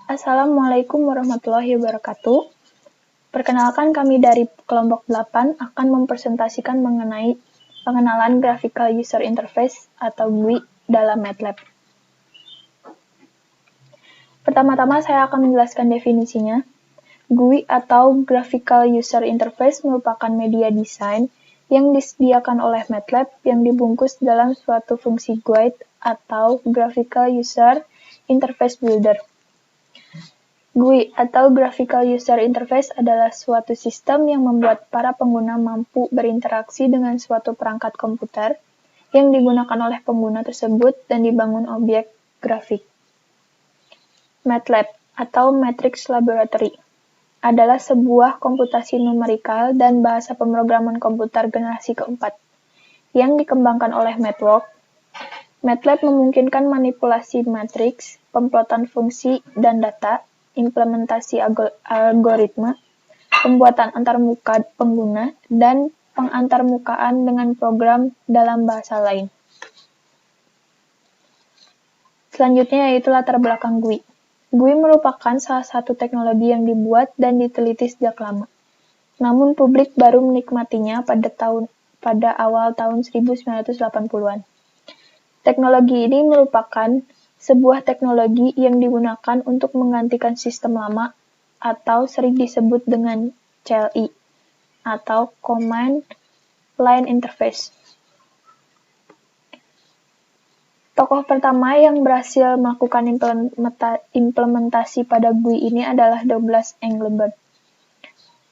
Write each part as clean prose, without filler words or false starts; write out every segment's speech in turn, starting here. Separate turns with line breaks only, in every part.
Assalamualaikum warahmatullahi wabarakatuh. Perkenalkan, kami dari kelompok 8 akan mempresentasikan mengenai pengenalan Graphical User Interface atau GUI dalam MATLAB. Pertama-tama saya akan menjelaskan definisinya. GUI atau Graphical User Interface merupakan media desain yang disediakan oleh MATLAB yang dibungkus dalam suatu fungsi guide atau Graphical User Interface Builder. GUI atau Graphical User Interface adalah suatu sistem yang membuat para pengguna mampu berinteraksi dengan suatu perangkat komputer yang digunakan oleh pengguna tersebut dan dibangun objek grafik. MATLAB atau Matrix Laboratory adalah sebuah komputasi numerikal dan bahasa pemrograman komputer generasi keempat yang dikembangkan oleh MATWORK. MATLAB memungkinkan manipulasi matriks, pemplotan fungsi dan data, implementasi algoritma, pembuatan antarmuka pengguna, dan pengantarmukaan dengan program dalam bahasa lain. Selanjutnya yaitu latar belakang GUI. GUI merupakan salah satu teknologi yang dibuat dan diteliti sejak lama. Namun publik baru menikmatinya pada awal tahun 1980-an. Teknologi ini merupakan sebuah teknologi yang digunakan untuk menggantikan sistem lama atau sering disebut dengan CLI atau Command Line Interface. Tokoh pertama yang berhasil melakukan implementasi pada GUI ini adalah Douglas Engelbart.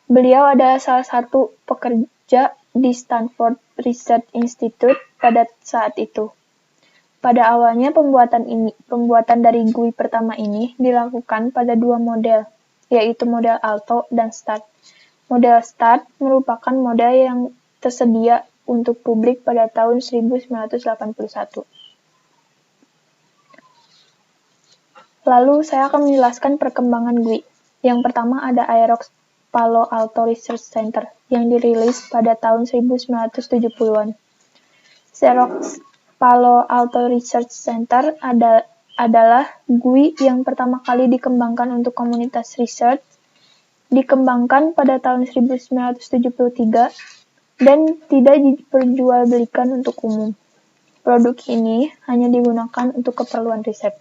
Beliau adalah salah satu pekerja di Stanford Research Institute pada saat itu. Pada awalnya pembuatan dari GUI pertama ini dilakukan pada dua model, yaitu model Alto dan Start. Model Start merupakan model yang tersedia untuk publik pada tahun 1981. Lalu saya akan menjelaskan perkembangan GUI. Yang pertama ada Xerox Palo Alto Research Center yang dirilis pada tahun 1970-an. Xerox Palo Alto Research Center adalah GUI yang pertama kali dikembangkan untuk komunitas research, dikembangkan pada tahun 1973 dan tidak diperjualbelikan untuk umum. Produk ini hanya digunakan untuk keperluan riset.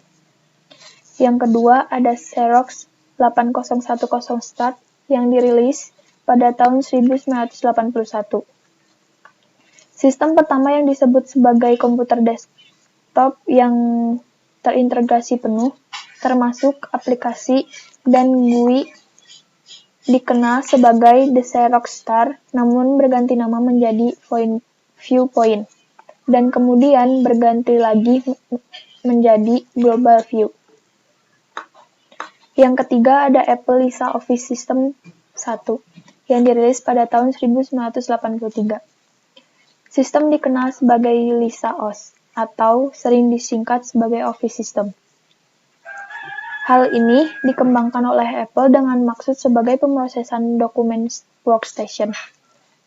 Yang kedua ada Xerox 8010 Start yang dirilis pada tahun 1981. Sistem pertama yang disebut sebagai komputer desktop yang terintegrasi penuh, termasuk aplikasi dan GUI, dikenal sebagai The Xerox Star, namun berganti nama menjadi Viewpoint, dan kemudian berganti lagi menjadi Global View. Yang ketiga ada Apple Lisa Office System 1 yang dirilis pada tahun 1983. Sistem dikenal sebagai Lisa OS atau sering disingkat sebagai Office System. Hal ini dikembangkan oleh Apple dengan maksud sebagai pemrosesan dokumen workstation.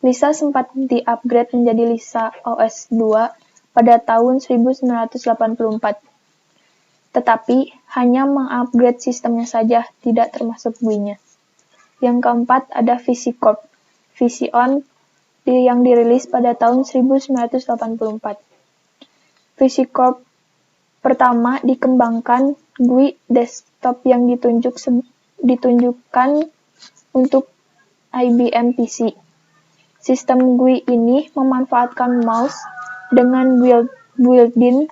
Lisa sempat di-upgrade menjadi Lisa OS 2 pada tahun 1984. Tetapi hanya mengupgrade sistemnya saja, tidak termasuk GUI-nya. Yang keempat ada VisiCorp, Vision yang dirilis pada tahun 1984. VisiCorp pertama dikembangkan GUI desktop yang ditunjukkan untuk IBM PC. Sistem GUI ini memanfaatkan mouse dengan built-in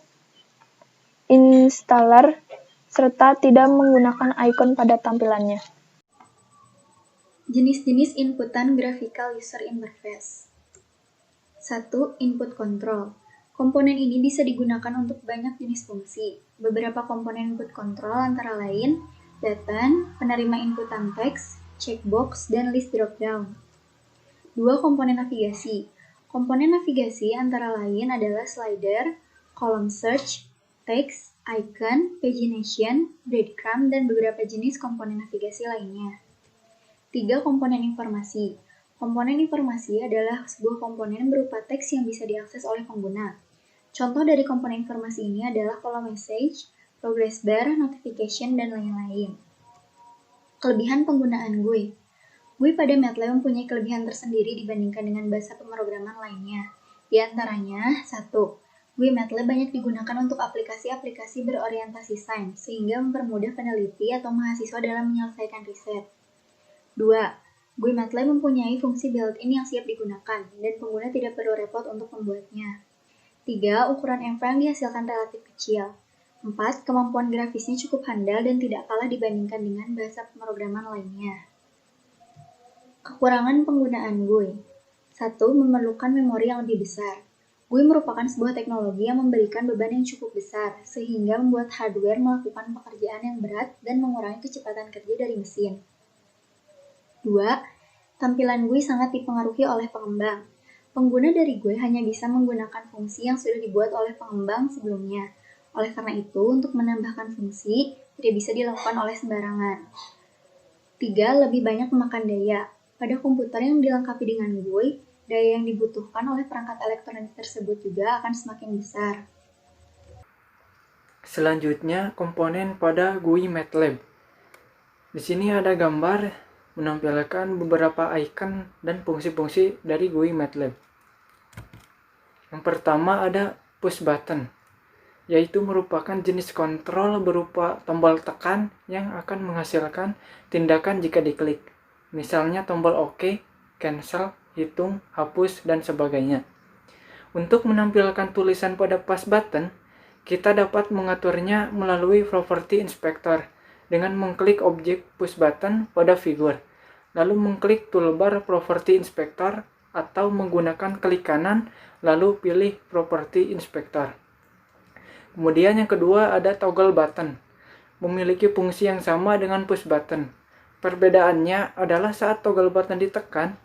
installer serta tidak menggunakan icon pada tampilannya.
Jenis-jenis inputan Graphical User Interface. 1. Input control. Komponen ini bisa digunakan untuk banyak jenis fungsi. Beberapa komponen input control antara lain button, penerima inputan teks, checkbox, dan list dropdown. 2. Komponen navigasi. Komponen navigasi antara lain adalah slider, column search, text, icon, pagination, breadcrumb, dan beberapa jenis komponen navigasi lainnya. 3. Komponen informasi. Komponen informasi adalah sebuah komponen berupa teks yang bisa diakses oleh pengguna. Contoh dari komponen informasi ini adalah kolom message, progress bar, notification, dan lain-lain. Kelebihan penggunaan GUI. GUI pada MATLAB mempunyai kelebihan tersendiri dibandingkan dengan bahasa pemrograman lainnya. Di antaranya, 1. GUI MATLAB banyak digunakan untuk aplikasi-aplikasi berorientasi sains, sehingga mempermudah peneliti atau mahasiswa dalam menyelesaikan riset. 2. GUI MATLAB mempunyai fungsi built-in yang siap digunakan, dan pengguna tidak perlu repot untuk membuatnya. 3. Ukuran M-file yang dihasilkan relatif kecil. 4. Kemampuan grafisnya cukup handal dan tidak kalah dibandingkan dengan bahasa pemrograman lainnya. Kekurangan penggunaan GUI. 1. Memerlukan memori yang lebih besar. GUI merupakan sebuah teknologi yang memberikan beban yang cukup besar, sehingga membuat hardware melakukan pekerjaan yang berat dan mengurangi kecepatan kerja dari mesin. 2. Tampilan GUI sangat dipengaruhi oleh pengembang. Pengguna dari GUI hanya bisa menggunakan fungsi yang sudah dibuat oleh pengembang sebelumnya. Oleh karena itu, untuk menambahkan fungsi, tidak bisa dilakukan oleh sembarangan. 3. Lebih banyak memakan daya. Pada komputer yang dilengkapi dengan GUI, daya yang dibutuhkan oleh perangkat elektronik tersebut juga akan semakin besar.
Selanjutnya, komponen pada GUI MATLAB. Di sini ada gambar menampilkan beberapa icon dan fungsi-fungsi dari GUI MATLAB. Yang pertama ada push button, yaitu merupakan jenis kontrol berupa tombol tekan yang akan menghasilkan tindakan jika diklik. Misalnya tombol OK, cancel, hitung, hapus, dan sebagainya. Untuk menampilkan tulisan pada push button, kita dapat mengaturnya melalui Property Inspector dengan mengklik objek push button pada figur, lalu mengklik toolbar Property Inspector atau menggunakan klik kanan lalu pilih Property Inspector. Kemudian yang kedua ada toggle button, memiliki fungsi yang sama dengan push button. Perbedaannya adalah saat toggle button ditekan,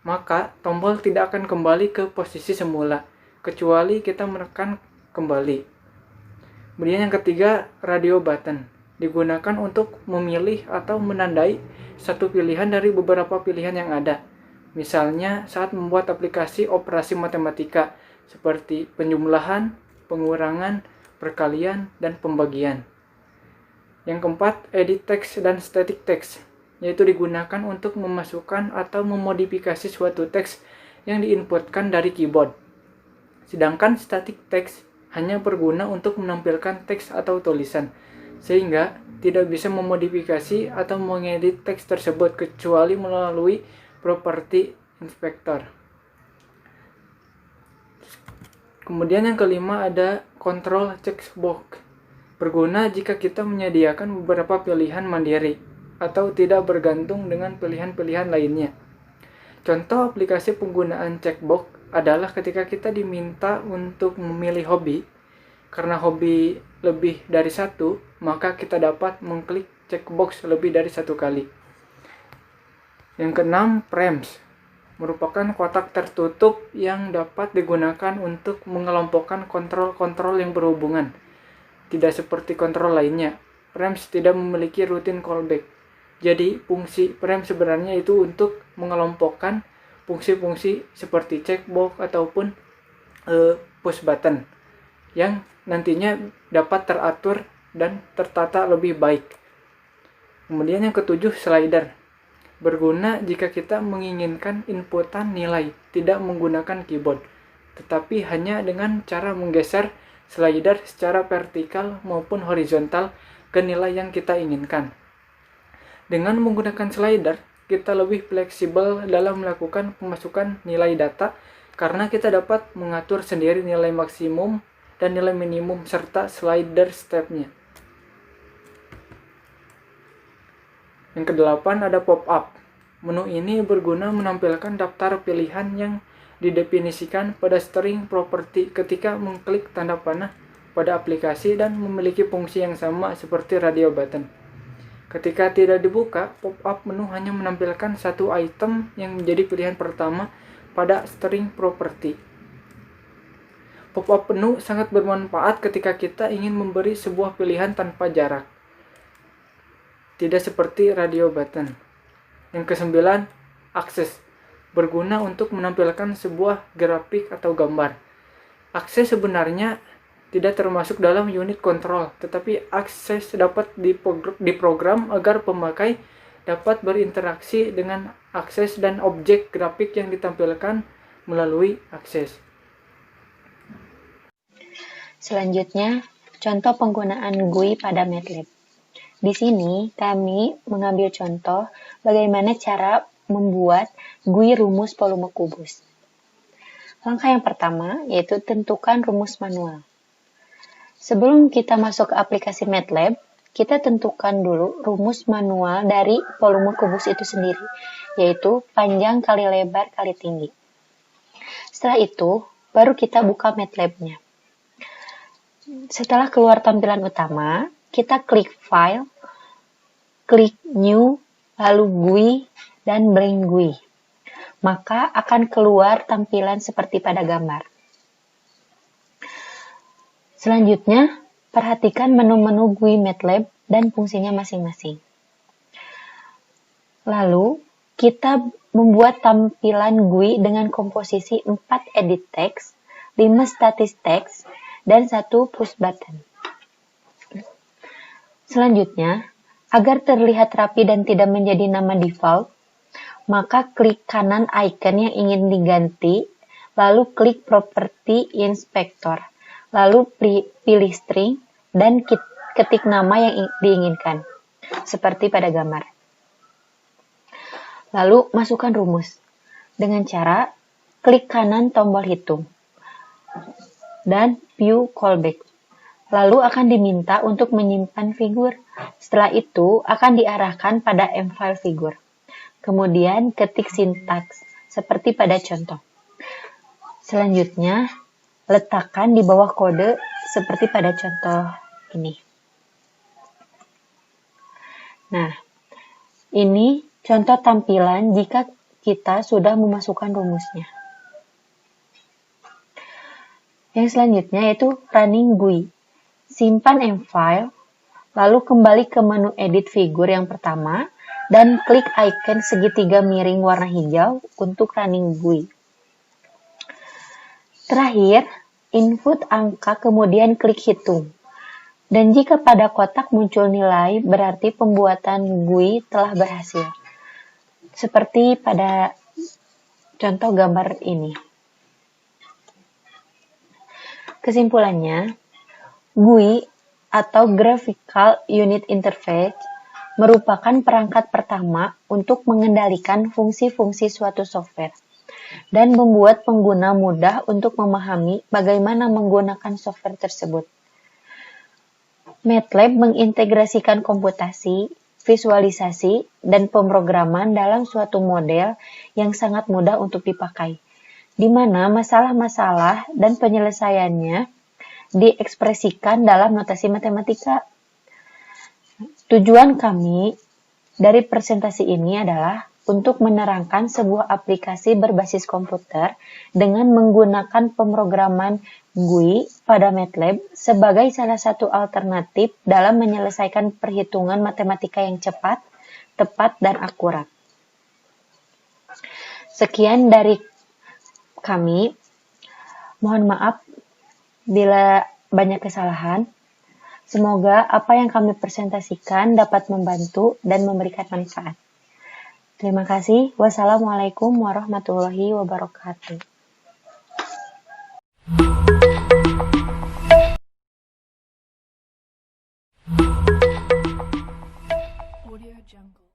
maka tombol tidak akan kembali ke posisi semula, kecuali kita menekan kembali. Kemudian yang ketiga, radio button, digunakan untuk memilih atau menandai satu pilihan dari beberapa pilihan yang ada. Misalnya saat membuat aplikasi operasi matematika, seperti penjumlahan, pengurangan, perkalian, dan pembagian. Yang keempat, edit text dan static text, yaitu digunakan untuk memasukkan atau memodifikasi suatu teks yang diinputkan dari keyboard. Sedangkan static text hanya berguna untuk menampilkan teks atau tulisan, sehingga tidak bisa memodifikasi atau mengedit teks tersebut kecuali melalui Property Inspector. Kemudian yang kelima ada control checkbox, berguna jika kita menyediakan beberapa pilihan mandiri atau tidak bergantung dengan pilihan-pilihan lainnya. Contoh aplikasi penggunaan checkbox adalah ketika kita diminta untuk memilih hobi. Karena hobi lebih dari satu, maka kita dapat mengklik checkbox lebih dari satu kali. Yang keenam, frames, merupakan kotak tertutup yang dapat digunakan untuk mengelompokkan kontrol-kontrol yang berhubungan. Tidak seperti kontrol lainnya, frames tidak memiliki rutin callback. Jadi, fungsi frame sebenarnya itu untuk mengelompokkan fungsi-fungsi seperti checkbox ataupun push button yang nantinya dapat teratur dan tertata lebih baik. Kemudian yang ketujuh, slider, berguna jika kita menginginkan inputan nilai tidak menggunakan keyboard, tetapi hanya dengan cara menggeser slider secara vertikal maupun horizontal ke nilai yang kita inginkan. Dengan menggunakan slider, kita lebih fleksibel dalam melakukan pemasukan nilai data karena kita dapat mengatur sendiri nilai maksimum dan nilai minimum serta slider stepnya. Yang kedelapan ada pop-up. Menu ini berguna menampilkan daftar pilihan yang didefinisikan pada string property ketika mengklik tanda panah pada aplikasi dan memiliki fungsi yang sama seperti radio button. Ketika tidak dibuka, pop-up menu hanya menampilkan satu item yang menjadi pilihan pertama pada string property. Pop-up menu sangat bermanfaat ketika kita ingin memberi sebuah pilihan tanpa jarak. Tidak seperti radio button. Yang kesembilan, akses, berguna untuk menampilkan sebuah grafik atau gambar. Akses sebenarnya tidak termasuk dalam unit kontrol, tetapi akses dapat diprogram agar pemakai dapat berinteraksi dengan akses dan objek grafik yang ditampilkan melalui akses.
Selanjutnya, contoh penggunaan GUI pada MATLAB. Di sini, kami mengambil contoh bagaimana cara membuat GUI rumus volume kubus. Langkah yang pertama yaitu tentukan rumus manual. Sebelum kita masuk ke aplikasi MATLAB, kita tentukan dulu rumus manual dari volume kubus itu sendiri, yaitu panjang kali lebar kali tinggi. Setelah itu, baru kita buka MATLAB-nya. Setelah keluar tampilan utama, kita klik File, klik New, lalu GUI, dan Blank GUI. Maka akan keluar tampilan seperti pada gambar. Selanjutnya, perhatikan menu-menu GUI MATLAB dan fungsinya masing-masing. Lalu, kita membuat tampilan GUI dengan komposisi 4 edit text, 5 static text, dan 1 push button. Selanjutnya, agar terlihat rapi dan tidak menjadi nama default, maka klik kanan icon yang ingin diganti, lalu klik Property Inspector, lalu pilih string, dan ketik nama yang diinginkan, seperti pada gambar. Lalu masukkan rumus, dengan cara klik kanan tombol hitung, dan View Callback. Lalu akan diminta untuk menyimpan figur. Setelah itu akan diarahkan pada M-file figur. Kemudian ketik sintaks, seperti pada contoh. Selanjutnya, letakkan di bawah kode seperti pada contoh ini. Nah, ini contoh tampilan jika kita sudah memasukkan rumusnya. Yang selanjutnya yaitu running GUI. Simpan M-file, lalu kembali ke menu edit figur yang pertama, dan klik icon segitiga miring warna hijau untuk running GUI. Terakhir, input angka kemudian klik hitung. Dan jika pada kotak muncul nilai, berarti pembuatan GUI telah berhasil. Seperti pada contoh gambar ini. Kesimpulannya, GUI atau Graphical Unit Interface merupakan perangkat pertama untuk mengendalikan fungsi-fungsi suatu software dan membuat pengguna mudah untuk memahami bagaimana menggunakan software tersebut. MATLAB mengintegrasikan komputasi, visualisasi, dan pemrograman dalam suatu model yang sangat mudah untuk dipakai, di mana masalah-masalah dan penyelesaiannya diekspresikan dalam notasi matematika. Tujuan kami dari presentasi ini adalah untuk menerangkan sebuah aplikasi berbasis komputer dengan menggunakan pemrograman GUI pada MATLAB sebagai salah satu alternatif dalam menyelesaikan perhitungan matematika yang cepat, tepat, dan akurat. Sekian dari kami. Mohon maaf bila banyak kesalahan. Semoga apa yang kami presentasikan dapat membantu dan memberikan manfaat. Terima kasih. Wassalamualaikum warahmatullahi wabarakatuh.
Audio Jungle.